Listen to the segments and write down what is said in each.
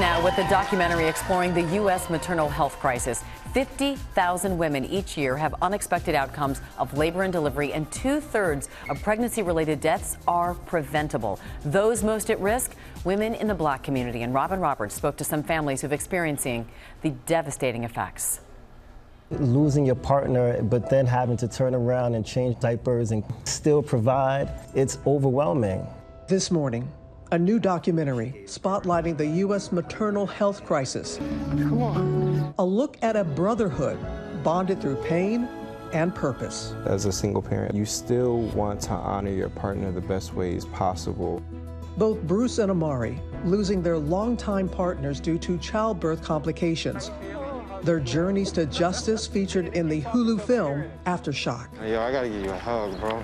now with a documentary exploring the U.S. maternal health crisis. 50,000 women each year have unexpected outcomes of labor and delivery, and 2/3 of pregnancy-related deaths are preventable. Those most at risk, women in the Black community. And Robin Roberts spoke to some families who've experiencing the devastating effects. Losing your partner, but then having to turn around and change diapers and still provide, it's overwhelming. This morning, a new documentary spotlighting the U.S. maternal health crisis. Come on. A look at a brotherhood bonded through pain and purpose. As a single parent, you still want to honor your partner the best ways possible. Both Bruce and Amari losing their longtime partners due to childbirth complications. Their journeys to justice featured in the Hulu film Aftershock. Yo, I gotta give you a hug, bro.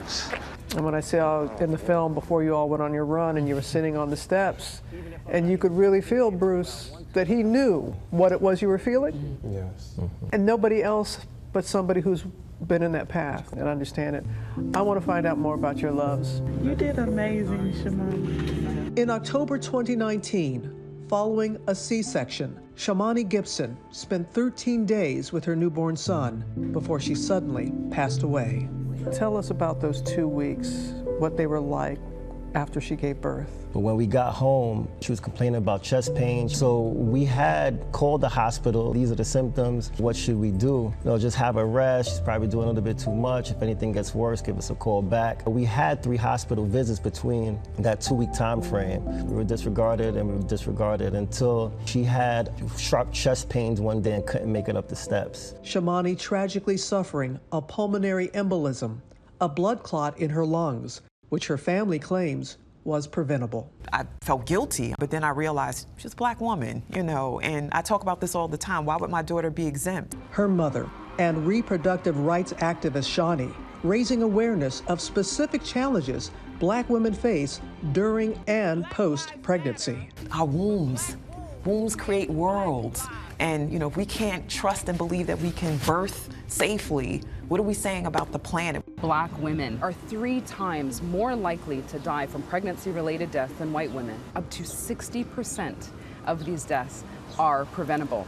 And when I saw in the film before you all went on your run and you were sitting on the steps, and you could really feel, Bruce, that he knew what it was you were feeling. Yes. And nobody else but somebody who's been in that path and understand it. I want to find out more about your loves. You did amazing, Shamani. In October 2019, following a C-section, Shamani Gibson spent 13 days with her newborn son before she suddenly passed away. Tell us about those 2 weeks, what they were like after she gave birth. But when we got home, she was complaining about chest pain. So we had called the hospital. These are the symptoms. What should we do? Just have a rest. She's probably doing a little bit too much. If anything gets worse, give us a call back. We had 3 hospital visits between that 2-week time frame. We were disregarded and we were disregarded until she had sharp chest pains one day and couldn't make it up the steps. Shamani tragically suffering a pulmonary embolism, a blood clot in her lungs, which her family claims was preventable. I felt guilty, but then I realized she's a Black woman, and I talk about this all the time. Why would my daughter be exempt? Her mother and reproductive rights activist Shawnee raising awareness of specific challenges Black women face during and post-pregnancy. Our wombs create worlds. And, if we can't trust and believe that we can birth safely, what are we saying about the planet? Black women are 3 times more likely to die from pregnancy-related deaths than white women. Up to 60% of these deaths are preventable.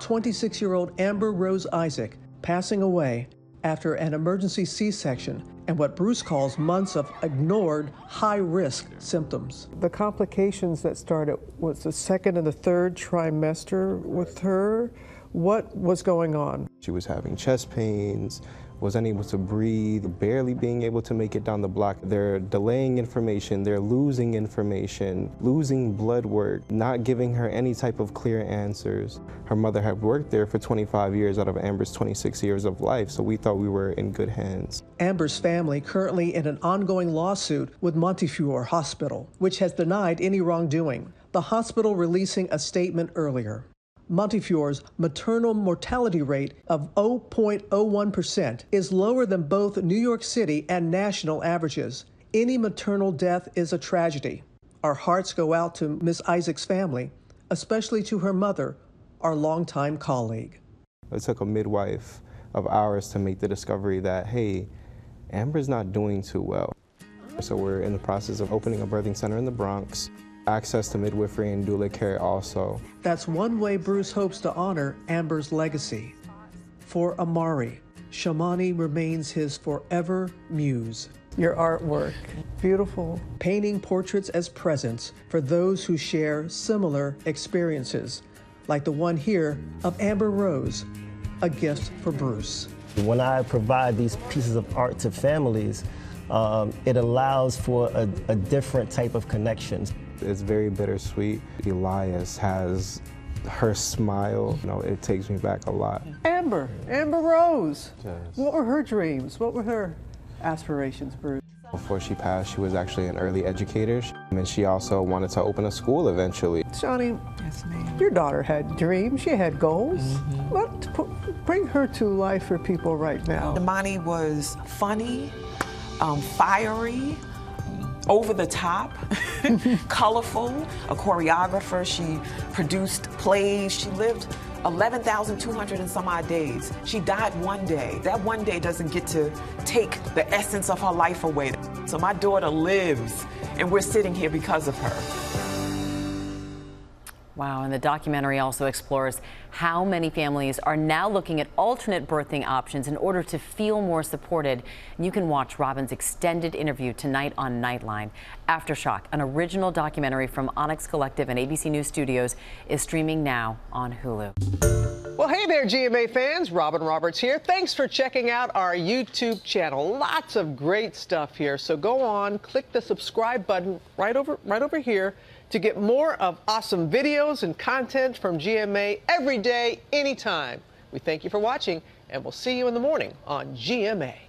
26-year-old Amber Rose Isaac passing away after an emergency C-section and what Bruce calls months of ignored high-risk symptoms. The complications that started was the 2nd and the 3rd trimester with her. What was going on? She was having chest pains, was unable to breathe, barely being able to make it down the block. They're delaying information, they're losing information, losing blood work, not giving her any type of clear answers. Her mother had worked there for 25 years out of Amber's 26 years of life, so we thought we were in good hands. Amber's family currently in an ongoing lawsuit with Montefiore Hospital, which has denied any wrongdoing. The hospital releasing a statement earlier. Montefiore's maternal mortality rate of 0.01% is lower than both New York City and national averages. Any maternal death is a tragedy. Our hearts go out to Ms. Isaac's family, especially to her mother, our longtime colleague. It took a midwife of ours to make the discovery that, hey, Amber's not doing too well. So we're in the process of opening a birthing center in the Bronx. Access to midwifery and doula care also. That's one way Bruce hopes to honor Amber's legacy. For Amari, Shamani remains his forever muse. Your artwork, beautiful. Painting portraits as presents for those who share similar experiences, like the one here of Amber Rose, a gift for Bruce. When I provide these pieces of art to families, it allows for a different type of connections. It's very bittersweet. Elias has her smile. It takes me back a lot. Amber Rose. Yes. What were her dreams? What were her aspirations, Bruce? Before she passed, she was actually an early educator, and she also wanted to open a school eventually. Shawnee, Yes, ma'am. your daughter had dreams, she had goals. Let's bring her to life for people right now. Shamani was funny, fiery, over the top, colorful, a choreographer. She produced plays. She lived 11,200 and some odd days. She died one day. That one day doesn't get to take the essence of her life away. So So my daughter lives, and we're sitting here because of her. Wow, and the documentary also explores how many families are now looking at alternate birthing options in order to feel more supported. And you can watch Robin's extended interview tonight on Nightline. Aftershock, an original documentary from Onyx Collective and ABC News Studios, is streaming now on Hulu. Well, hey there, GMA fans. Robin Roberts here. Thanks for checking out our YouTube channel. Lots of great stuff here. So go on, click the subscribe button right over here to get more of awesome videos and content from GMA every day, anytime. We thank you for watching, and we'll see you in the morning on GMA.